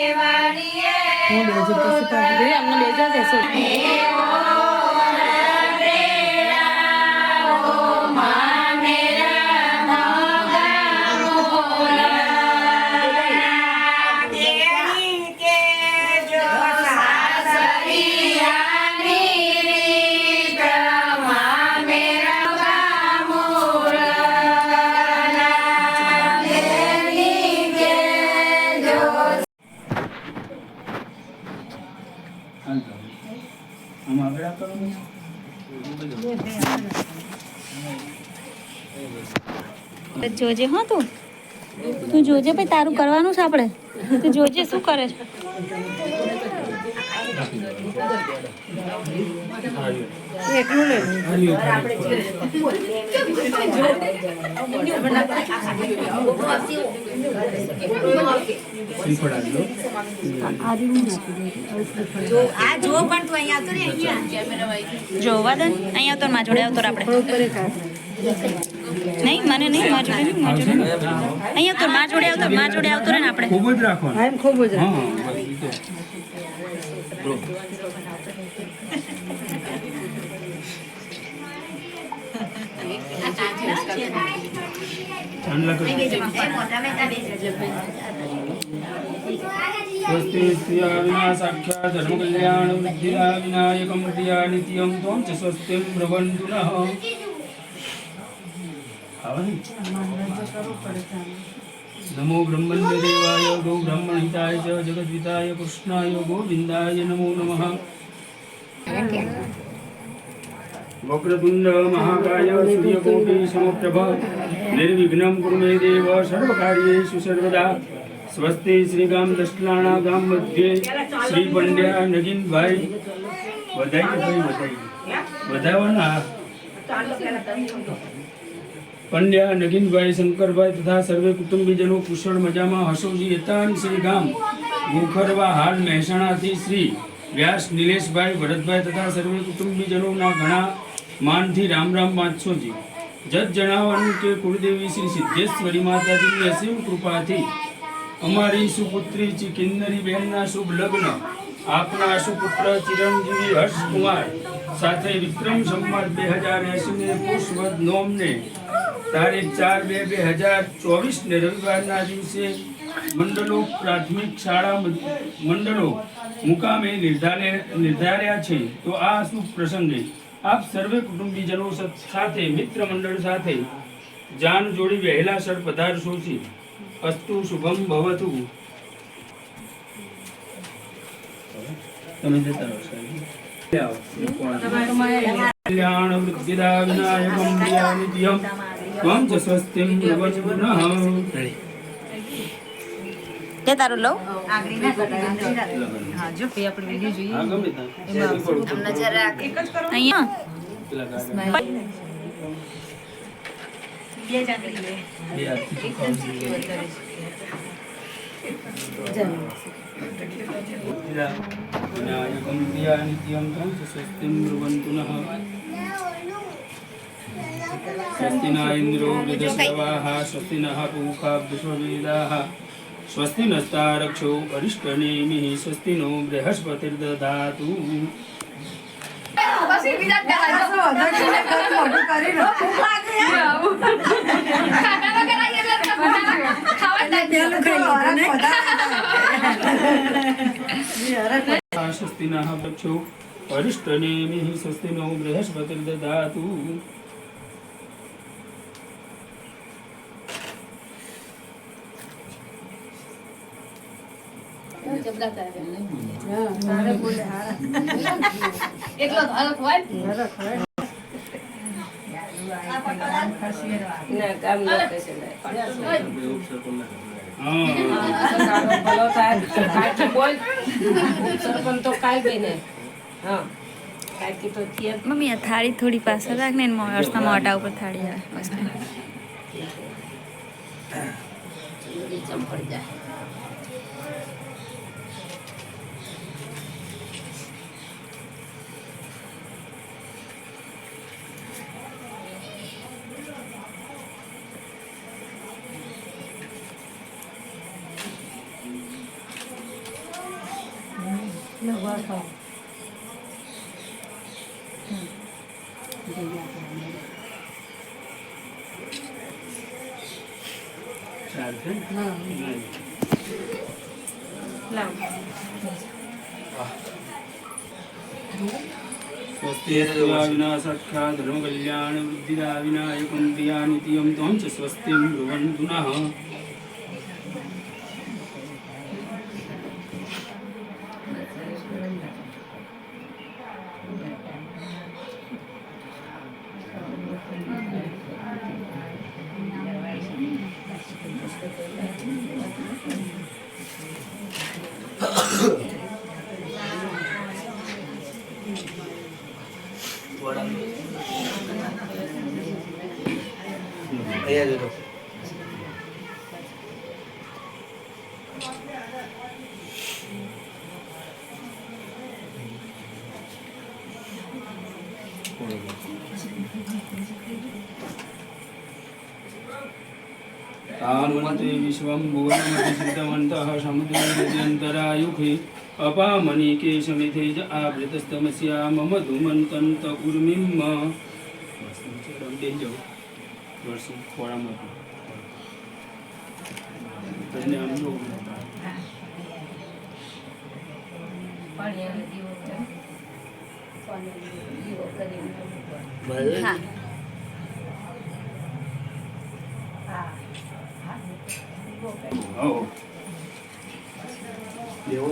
હું બેજો પછી પાડી અમને બેજા દેશો જોજે હો તું જોજે ભાઈ તારું કરવાનું છે આપણે તું જોજે શું કરે છે જોવા દે અહીંયા આવતો માં જોડે આવતો આપણે નહીં મને નહીં માં જોડે નહીં અહીંયા તો માં જોડે આવતો રે ને આપણે ખૂબ જ રાખવાનું એમ ખૂબ જ स्वस्ति स्त्रिया विना साक्षात् धर्म कल्याण वृद्धिया विनायकं प्रिया नित्यं त्वं च स्वस्तिं ब्रवन्तु नः नमो ब्रह्मण्य देवाय गो ब्रह्मणहिताय च जगद्विताय कृष्णाय गोविन्दाय नमो नमः वक्रतुण्ड महाकाय सूर्यकोटि समप्रभ निर्विघ्नं कुरु मे देव सर्वकार्येषु सर्वदा स्वस्ति श्री गाम दशलाणा गाम मध्य श्री पंड्या नगीन भाई बधाई पंड्या नगीन भाई शंकर भाई तथा सर्वे कुटुंबीजनों कुशल मजामा हसोजी यतान श्री गाम गोखरवा हाल મહેસાણા થી શ્રી વ્યાસ નિલેશભાઈ ભરતભાઈ તથા સર્વે કુટુંબીજનોના ઘણા માનથી રામ રામ વાંચોજી જજ જણાવવાનું કે કુળદેવી શ્રી સિદ્ધેશ્વરી માતાજીની અસીમ કૃપાથી અમારી સુપુત્રી શ્રી કિન્નરી બહેનના શુભ લગ્ન આપના સુપુત્ર ચિરંજીવી હર્ષકુમાર સાથે વિક્રમ સંવત 2080 ને પુષ્પવદ નોમને તારીખ 4/2/2024 ને રવિવારના દિવસે મંડળો પ્રાથમિક શાળા મંડળો મુકામે નિર્ધાર્યા છે તો આ શુભ પ્રસંગે આપ સર્વે કુટુંબીજનો સાથે મિત્ર મંડળ સાથે જાન જોડી વહેલા સર પધારશો છે અસ્તુ શુભમ ભવતુ તમે જતા રહો કલ્યાણ વૃદ્ધિદા વિનાયકં પ્રિયાનિત્યં ત્વં ચ સ્વસ્તિં પ્રવચનઃ તે તારું લઉં હા જો પે આપણે વિડિયો જોઈએ તમને જરા અહીંયા બે જાગરી લે વિનાયકં પ્રિયાનિત્યં ત્વં ચ સ્વસ્તિં પ્રવચનઃ स्वस्ति न इंद्रो वृद्धश्रवाः स्वस्ति नः पूषा विश्ववेदाः स्वस्ति नस्तारक्षो अरिष्टनेमिः स्वस्ति नो बृहस्पतिर्दधातु स्वस्ति नः वृक्षो अरिष्टनेमिः स्वस्ति नो बृहस्पतिर्दधातु મમ્મી આ થાળી થોડી પાસે રાખ ને મોટા ઉપર થાળી આવે ચંપડ જાય ચાલશે स्वस्ति विनाशख्या धर्म कल्याण वृद्धिदा विनायकं प्रिया नित्यं त्वं च स्वस्तिं ब्रुवन्तु नः तानुमते विश्वं भुवनमधिश्रितवन्तः समुद्रयन्त्यन्तरायुखे अपामनीके समिथे ज आवृतस्तमस्या मम धूमन्तन्त उर्मिं હા Oh. Yo,